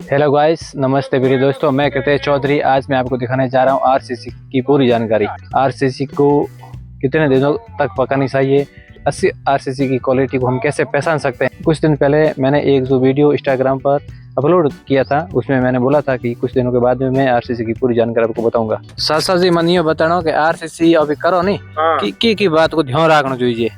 Hello guys, नमस्ते मेरे दोस्तों। मैं कृतेश चौधरी। आज मैं आपको दिखाने जा रहा हूँ आरसीसी की पूरी जानकारी। आरसीसी को कितने दिनों तक पकानी चाहिए, अच्छी आरसीसी की क्वालिटी को हम कैसे पहचान सकते हैं। कुछ दिन पहले मैंने एक जो वीडियो इंस्टाग्राम पर अपलोड किया था, उसमें मैंने बोला था कि कुछ दिनों के बाद में मैं आरसीसी की पूरी जानकारी आपको बताऊंगा। सासा जी मन ये बताना कि आरसीसी अभी करो नहीं की बात को ध्यान रखना चाहिए।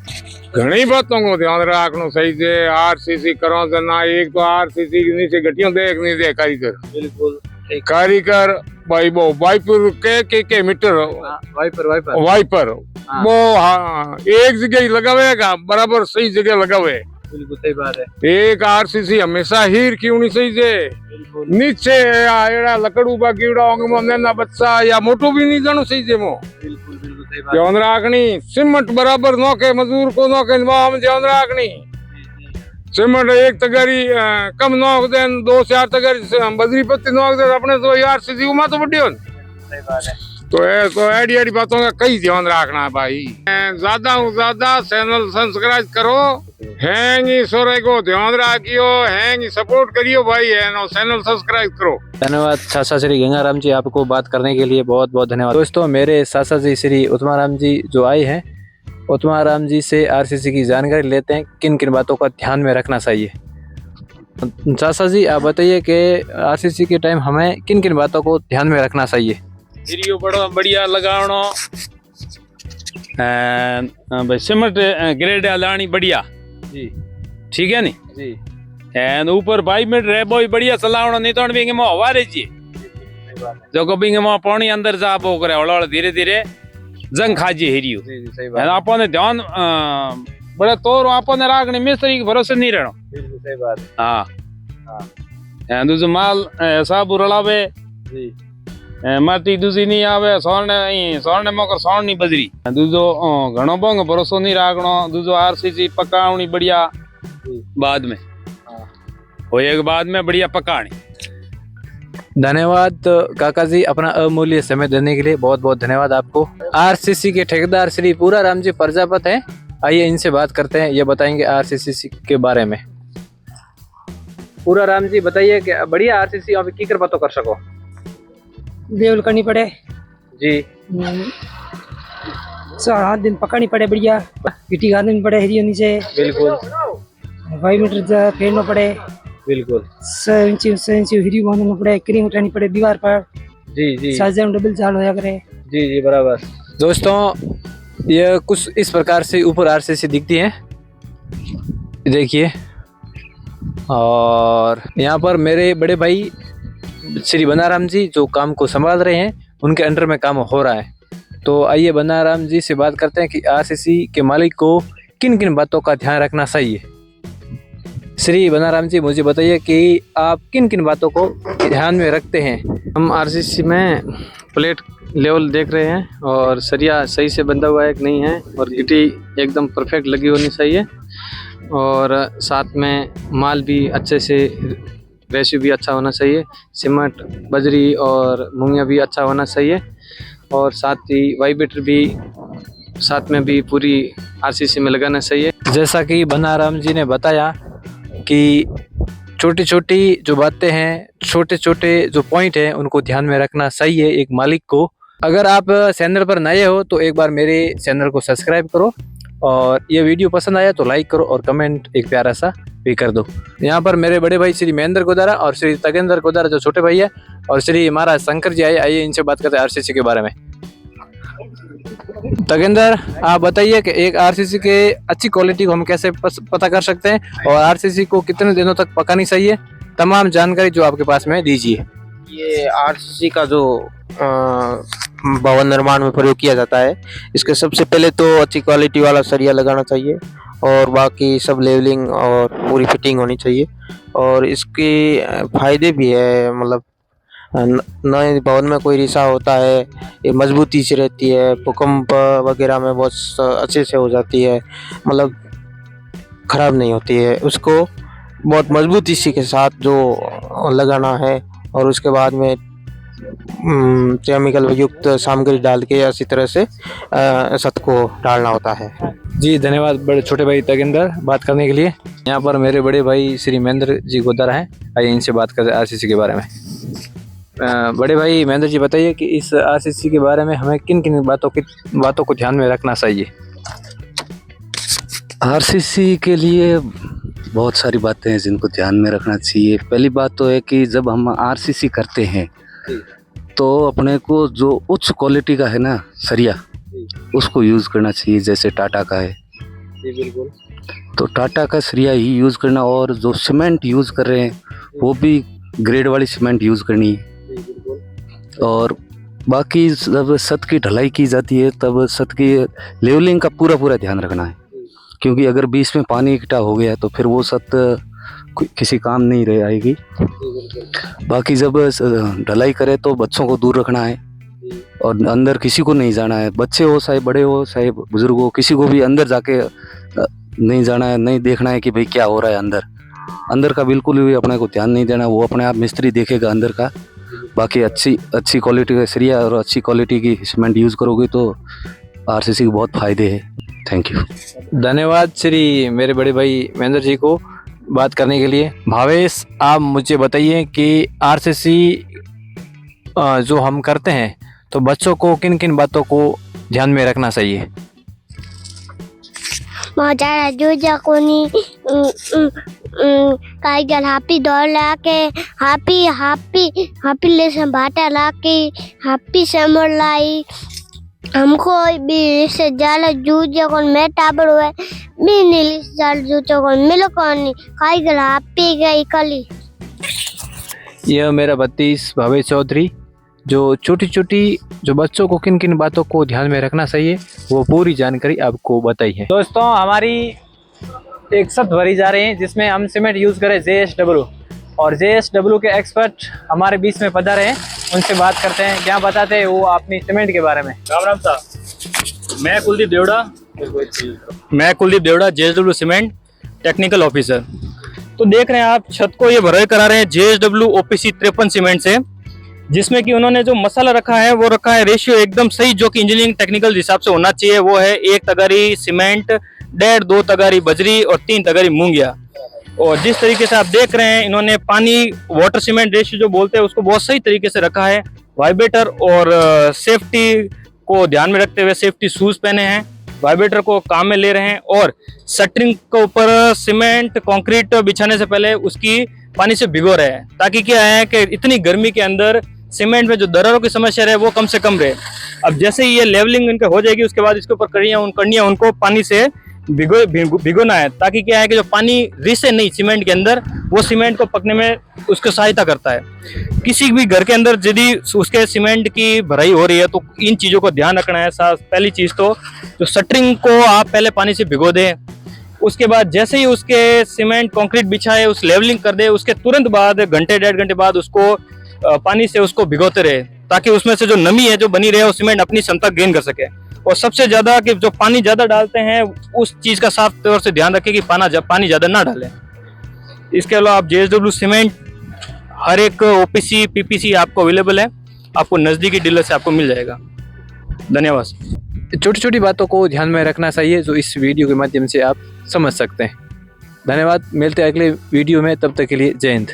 घणी बातों को ध्यान रखना सही से। आरसीसी करो तो ना, एक तो आरसीसी के नीचे घटियों देख नहीं दे कारीगर। बिल्कुल कारीगर भाई वो वाइपर के मीटर वाइपर वो एक जगह ही लगावेगा, बराबर सही जगह लगावे। बिल्कुल सही बात है। एक आरसीसी हमेशा हीर क्यों नहीं सही से नीचे एड़ा लकड़ू बा कीड़ा ना बच्चा या मोटो भी नहीं जानो सही से मो। बिल्कुल ध्यान रखनी। सीमेंट बराबर नौके मजदूर को नौके ध्यान रखनी। सीमेंट एक तगारी कम नौक दे, 2-4 तगारी बजरी पत्ती नौक दे अपने तो यार सीधी उमा तो बड़ी हो। सही बात है। तो एडी बातों का कई ध्यान रखना है भाई। ज्यादा से ज्यादा चैनल सब्सक्राइब करो, हैंगी सोरे को ध्यान रखियो, हैंगी सपोर्ट करियो भाई, है नो चैनल सब्सक्राइब करो। धन्यवाद सासा श्री गंगाराम जी, आपको बात करने के लिए बहुत बहुत धन्यवाद। दोस्तों, मेरे सासा जी श्री उत्तमाराम जी जो आए हैं, उत्तमाराम जी से आरसीसी की जानकारी लेते हैं, किन किन बातों का ध्यान में रखना चाहिए। सासा जी, आप बताइए कि आरसीसी के टाइम हमें किन किन बातों को ध्यान में रखना चाहिए। हिरियो बड़ो बढ़िया लगावणो, भाई सीमेंट ग्रेड लानी बढ़िया जी, ठीक है नी जी। एंड ऊपर 22 मिनट रेबो ही बढ़िया चलावणो, नहीं तो बिंगे में हवा रही जी जो को बिंगे में पानी अंदर जा बो करे हौला धीरे धीरे जंग खाजी हिरियो। जी सही बात। आपो ने ध्यान बड़े तौर आपो ने रागनी मिस्त्री के भरोसे नहीं रहनो। बिल्कुल सही बात। हाँ हाँ एंड दूसरो माल साबु रलावे जी, माटी दूसरी नहीं आवे, सोने मकर सोन नहीं बजरी। दूजो घणो बोंग भरोसो नहीं राखनो। दूजो आरसीसी पकावनी बढ़िया बाद में होए के बाद में बढ़िया पकानी। धन्यवाद काका जी, अपना अमूल्य समय देने के लिए बहुत बहुत धन्यवाद आपको। आरसीसी के ठेकेदार श्री पूरा राम जी प्रजापत हैं, आइए इनसे बात करते हैं, ये बताएंगे आरसीसी के बारे में। पूरा राम जी बताइए कि बढ़िया आरसीसी अभी की कृपा तो कर सको। देवल करनी पड़े जी, 7 दिन पकानी पड़े, बढ़िया गिट्टी गाड़नी पड़े हिरियो नीचे। बिल्कुल 5 मीटर फेरना पड़े। बिल्कुल 6 इंच हिरियो बांधना पड़े, क्रीम उठानी पड़े दीवार पर। जी जी साजा डबल चाल होया करे। जी जी बराबर। दोस्तों, ये कुछ इस प्रकार से ऊपर आरसीसी दिखती है, देखिए। और यहाँ पर मेरे बड़े भाई श्री बनाराम जी जो काम को संभाल रहे हैं, उनके अंडर में काम हो रहा है। तो आइए बनाराम जी से बात करते हैं कि आरसीसी के मालिक को किन किन बातों का ध्यान रखना चाहिए। श्री बनाराम जी, मुझे बताइए कि आप किन किन बातों को ध्यान में रखते हैं। हम आरसीसी में प्लेट लेवल देख रहे हैं और सरिया सही से बंधा हुआ है कि नहीं है, और गिट्टी एकदम परफेक्ट लगी होनी चाहिए, और साथ में माल भी अच्छे से रेशियो भी अच्छा होना चाहिए, सीमेंट बजरी और मूंगिया भी अच्छा होना चाहिए, और साथ ही वाइब्रेटर भी साथ में भी पूरी आरसीसी में लगाना चाहिए। जैसा कि बनाराम जी ने बताया कि छोटी छोटी जो बातें हैं, छोटे छोटे जो पॉइंट हैं, उनको ध्यान में रखना चाहिए एक मालिक को। अगर आप चैनल पर नए हो तो एक बार मेरे चैनल को सब्सक्राइब करो, और ये वीडियो पसंद आया तो लाइक करो, और कमेंट एक प्यारा सा भी कर दो। यहाँ पर मेरे बड़े भाई श्री महेंद्र गोदारा और श्री तगेंद्र गोदारा जो छोटे भाई है, और श्री महाराज शंकर जी आए। आइए इनसे बात करते हैं आरसीसी के बारे में। तगेंद्र, आप बताइए कि एक आरसीसी के अच्छी क्वालिटी को हम कैसे पता कर सकते हैं, और आरसीसी को कितने दिनों तक पकानी चाहिए, तमाम जानकारी जो आपके पास में दीजिए। ये आरसीसी का जो भवन निर्माण में प्रयोग किया जाता है, इसके सबसे पहले तो अच्छी क्वालिटी वाला सरिया लगाना चाहिए, और बाकी सब लेवलिंग और पूरी फिटिंग होनी चाहिए। और इसके फायदे भी है, मतलब नए भवन में कोई रिसा होता है, ये मजबूती से रहती है, भूकंप वगैरह में बहुत अच्छे से हो जाती है, मतलब खराब नहीं होती है। उसको बहुत मजबूती के साथ जो लगाना है, और उसके बाद में केमिकल युक्त सामग्री डाल के अच्छी तरह से छत को डालना होता है। जी धन्यवाद बड़े छोटे भाई तगिंदर बात करने के लिए। यहाँ पर मेरे बड़े भाई श्री महेंद्र जी गोदार हैं, आइए इनसे बात करते हैं आरसीसी के बारे में। बड़े भाई महेंद्र जी बताइए कि इस आरसीसी के बारे में हमें किन किन बातों को ध्यान में रखना चाहिए। आरसीसी के लिए बहुत सारी बातें हैं जिनको ध्यान में रखना चाहिए। पहली बात तो है कि जब हम आरसीसी करते हैं तो अपने को जो उच्च क्वालिटी का है ना सरिया, उसको यूज़ करना चाहिए। जैसे टाटा का है जी बिल्कुल, तो टाटा का सरिया ही यूज़ करना, और जो सीमेंट यूज़ कर रहे हैं वो भी ग्रेड वाली सीमेंट यूज़ करनी है। और बाकी जब छत की ढलाई की जाती है तब छत की लेवलिंग का पूरा ध्यान रखना है, क्योंकि अगर बीच में पानी इकट्ठा हो गया तो फिर वो छत किसी काम नहीं रह आएगी। बाकी जब ढलाई करे तो बच्चों को दूर रखना है और अंदर किसी को नहीं जाना है। बच्चे हो चाहे बड़े हो चाहे बुजुर्ग हो, किसी को भी अंदर जाके नहीं जाना है, नहीं देखना है कि भाई क्या हो रहा है अंदर का बिल्कुल भी अपने को ध्यान नहीं देना। वो अपने आप मिस्त्री देखेगा अंदर का। बाकी अच्छी क्वालिटी का सरिया और अच्छी क्वालिटी की सीमेंट यूज़ करोगे तो आरसीसी के बहुत फ़ायदे हैं। Thank you. धन्यवाद श्री मेरे बड़े भाई महेंद्र जी को बात करने के लिए। भावेश आप मुझे बताइए कि आरसीसी जो हम करते हैं तो बच्चों को किन किन बातों को ध्यान में रखना चाहिए। मजा जो कोनी कारीगर हापी दौड़ ला के हापी ले संभाटा ला के हापी समर लाई हमको भी से जाला जूझे कौन मैं टाबर हुए भी नीली जाल जूझे कौन मिलो कौन कारीगर हापी गई कली। यह मेरा 32 भावेश चौधरी जो छोटी जो बच्चों को किन किन बातों को ध्यान में रखना चाहिए वो पूरी जानकारी आपको बताई है। दोस्तों हमारी एक छत भरी जा रही है जिसमें हम सीमेंट यूज़ करें JSW, और JSW के एक्सपर्ट हमारे बीच में पधारे हैं। उनसे बात करते हैं, क्या बताते हैं वो अपनी सीमेंट के बारे में। राम राम साहब, मैं Kuldeep Devda JSW cement technical officer. तो देख रहे हैं आप छत को ये भराई करा रहे हैं JSW OPC 53 सीमेंट से, जिसमें कि उन्होंने जो मसाला रखा है वो रखा है रेशियो एकदम सही, जो कि इंजीनियरिंग टेक्निकल हिसाब से होना चाहिए। वो है 1 तगारी सीमेंट, 1.5 2 तगारी बजरी और 3 तगारी मूंगिया। और जिस तरीके से आप देख रहे हैं इन्होंने पानी वाटर सीमेंट रेशियो जो बोलते हैं उसको बहुत सही तरीके से रखा है। वाइब्रेटर और सेफ्टी को ध्यान में रखते हुए सेफ्टी शूज पहने हैं, वाइब्रेटर को काम में ले रहे हैं, और शटरिंग के ऊपर सीमेंट कंक्रीट बिछाने से पहले उसकी पानी से भिगो रहे हैं, ताकि क्या है कि इतनी गर्मी के अंदर सीमेंट में जो दरारों की समस्या रहे वो कम से कम रहे। अब जैसे ही ये लेवलिंग इनके हो जाएगी उसके बाद इसके ऊपर कड़ियाँ उनको पानी से भिगोना है, ताकि क्या है कि जो पानी रिसे नहीं सीमेंट के अंदर, वो सीमेंट को पकने में उसको सहायता करता है। किसी भी घर के अंदर यदि उसके सीमेंट की भराई हो रही है तो इन चीज़ों को ध्यान रखना है। पहली चीज़ तो जो शटरिंग को आप पहले पानी से भिगो दें, उसके बाद जैसे ही उसके सीमेंट कंक्रीट बिछाए उस लेवलिंग कर दे, उसके तुरंत बाद घंटे 1.5 घंटे बाद उसको पानी से उसको भिगोते रहे, ताकि उसमें से जो नमी है जो बनी रहे वो सीमेंट अपनी क्षमता गेन कर सके। और सबसे ज्यादा कि जो पानी ज्यादा डालते हैं उस चीज का साफ तौर से ध्यान रखें कि पानी ज्यादा ना डालें। इसके अलावा आप JSW सीमेंट हर एक OPC PPC आपको अवेलेबल है, आपको नजदीकी डीलर से आपको मिल जाएगा। धन्यवाद। छोटी बातों को ध्यान में रखना चाहिए जो इस वीडियो के माध्यम से आप समझ सकते हैं। धन्यवाद, मिलते हैं अगले वीडियो में, तब तक के लिए जय हिंद।